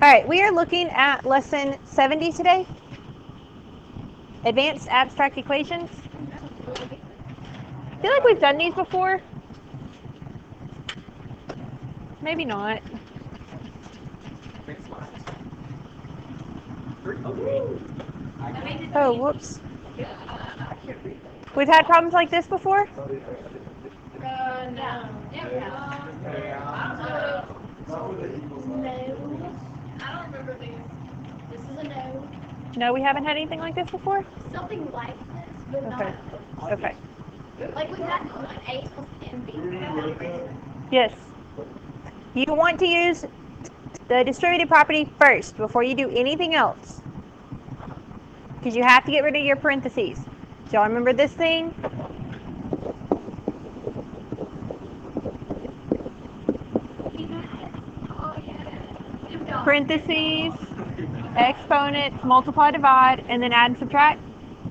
right, we are looking at lesson 70 today. Advanced abstract equations. I feel like we've done these before. Maybe not. Oh, whoops. We've had problems like this before? No. I don't remember these. This is a no. No, we haven't had anything like this before? Something like this, but Okay. not. Okay. Like we've had an A plus and B. Yes. You want to use the distributive property first before you do anything else. Because you have to get rid of your parentheses. Do y'all remember this thing? Parentheses, exponents, multiply, divide, and then add and subtract.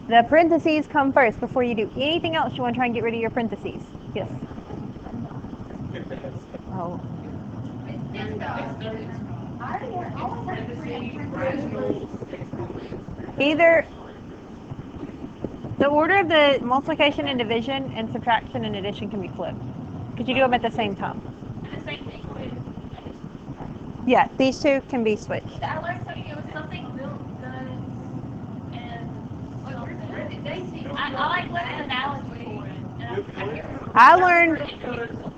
The parentheses come first before you do anything else. You want to try and get rid of your parentheses. Yes. Oh. Either the order of the multiplication and division and subtraction and addition can be flipped because you do them at the same time. Yeah, these two can be switched. I learned something. It was something built done, and I like learning analogy. I learned.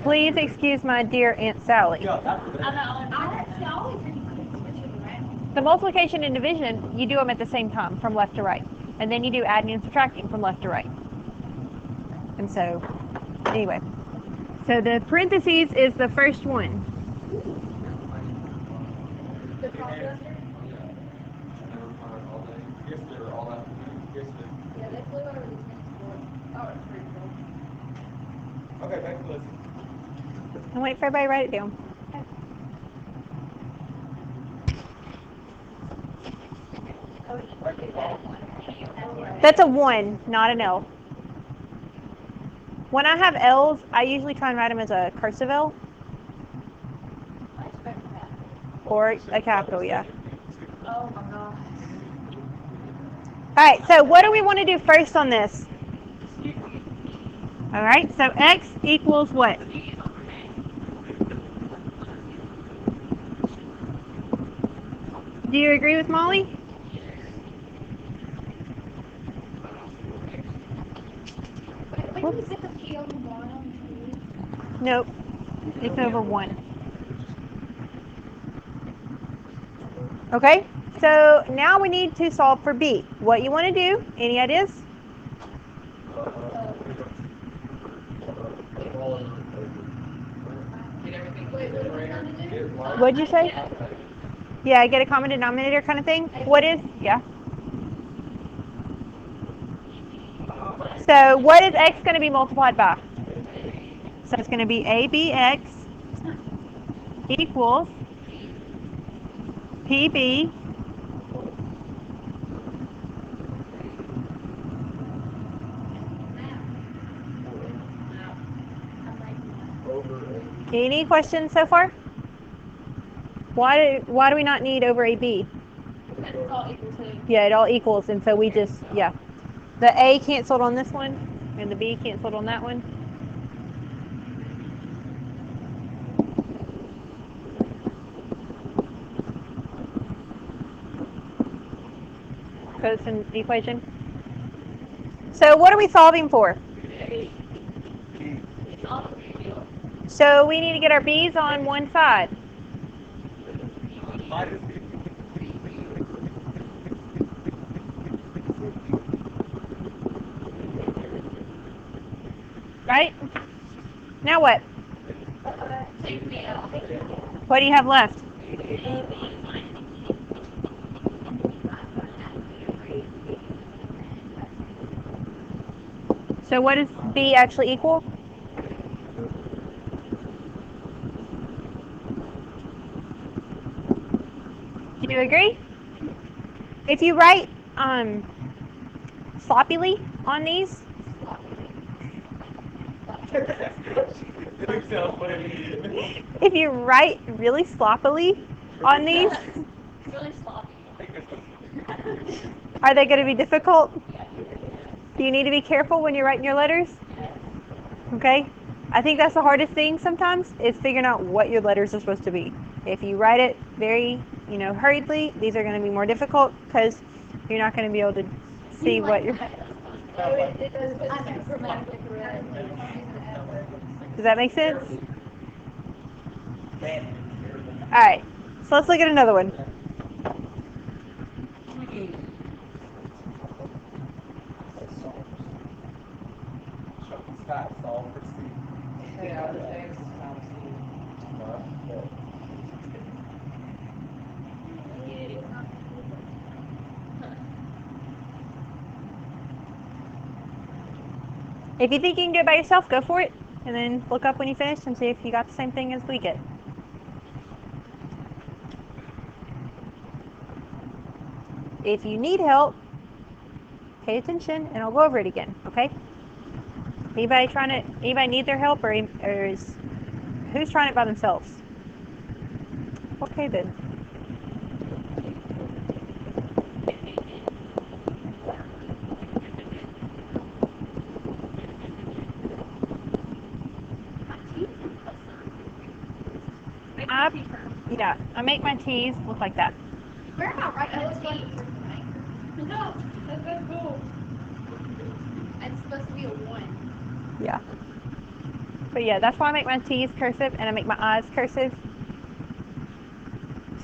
Please excuse my dear Aunt Sally. The multiplication and division, you do them at the same time from left to right, and then you do adding and subtracting from left to right. And so, anyway, so the parentheses is the first one. Okay, back to listen. And wait for everybody to write it down. That's a 1, not an L. When I have L's, I usually try and write them as a cursive L. Or a capital, yeah. Oh my gosh. Alright, so what do we want to do first on this? Alright, so x equals what? Do you agree with Molly? Wait, is it the P on the bottom? Nope. It's over 1. Okay, so now we need to solve for b. What you want to do? Any ideas? What'd you say? Yeah, get a common denominator kind of thing. What is? Yeah. So what is x going to be multiplied by? So it's going to be abx equals pb Any questions so far? Why do we not need over AB? It's all equal to. Yeah, it all equals, and so we just, yeah. The A canceled on this one, and the B canceled on that one. So it's an equation. So what are we solving for? So we need to get our B's on one side. Right? Now what? What do you have left? So what does B actually equal? Do you agree? If you write sloppily on these, if you write really sloppily on these, really sloppy. Are they going to be difficult? Do you need to be careful when you're writing your letters? Okay. I think that's the hardest thing sometimes is figuring out what your letters are supposed to be. If you write it very, hurriedly, these are going to be more difficult because you're not going to be able to see what you're. Does that make sense? All right. So let's look at another one. If you think you can do it by yourself, go for it. And then look up when you finish and see if you got the same thing as we get. If you need help, pay attention and I'll go over it again, okay? Anybody need their help or who's trying it by themselves? Okay then. I make my T's look like that. We're not writing a T. No, that's cool. It's supposed to be a 1. Yeah. But yeah, that's why I make my T's cursive and I make my I's cursive.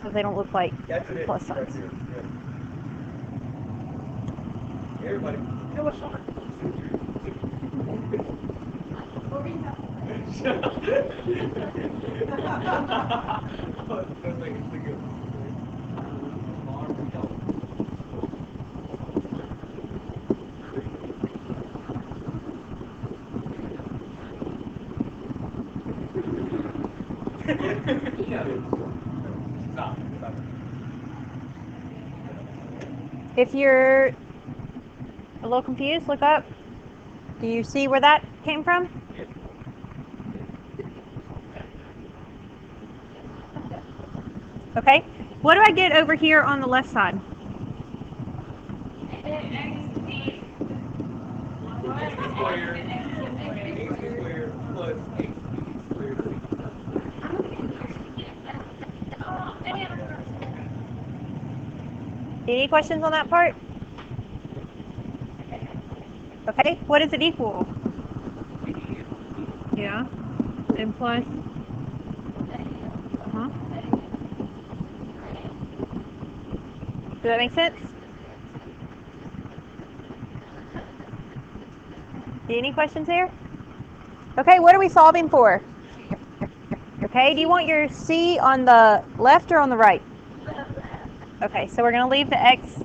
So they don't look like plus signs. Everybody, kill a shark. If you're a little confused, look up. Do you see where that came from? Okay. What do I get over here on the left side? Any questions on that part? Okay, what does it equal? Yeah, and plus. Does that make sense? Any questions here? Okay, what are we solving for? Okay, do you want your C on the left or on the right? Okay, so we're going to leave the x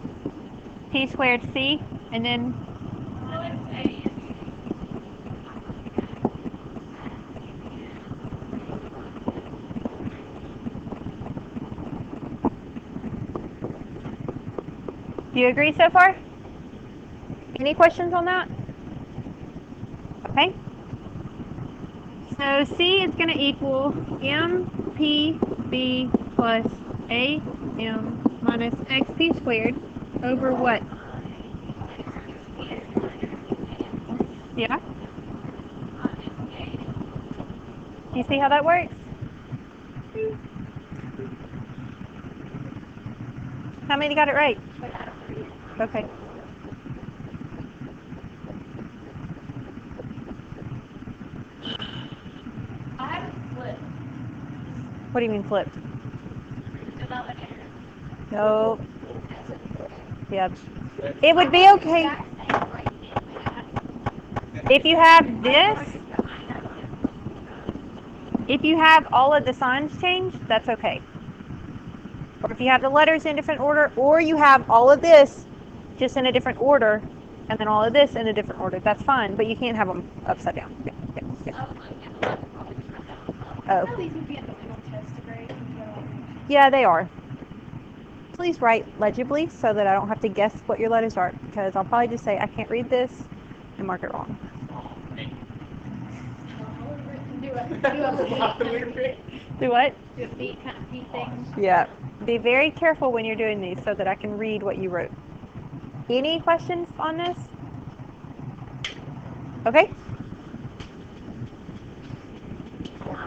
p squared c, and then do you agree so far? Any questions on that? Okay. So C is going to equal MPB plus AM minus XP squared over what? Yeah? You see how that works? How many got it right? Okay. I haven't flipped. What do you mean flipped? No. Yep. It would be okay if you have this. If you have all of the signs changed, that's okay. Or if you have the letters in different order, or you have all of this just in a different order, and then all of this in a different order, that's fine. But you can't have them upside down. Yeah. Oh. Yeah, they are. Please write legibly so that I don't have to guess what your letters are, because I'll probably just say I can't read this and mark it wrong. Do what? Do a beat kind of P thing. Yeah. Be very careful when you're doing these so that I can read what you wrote. Any questions on this? Okay.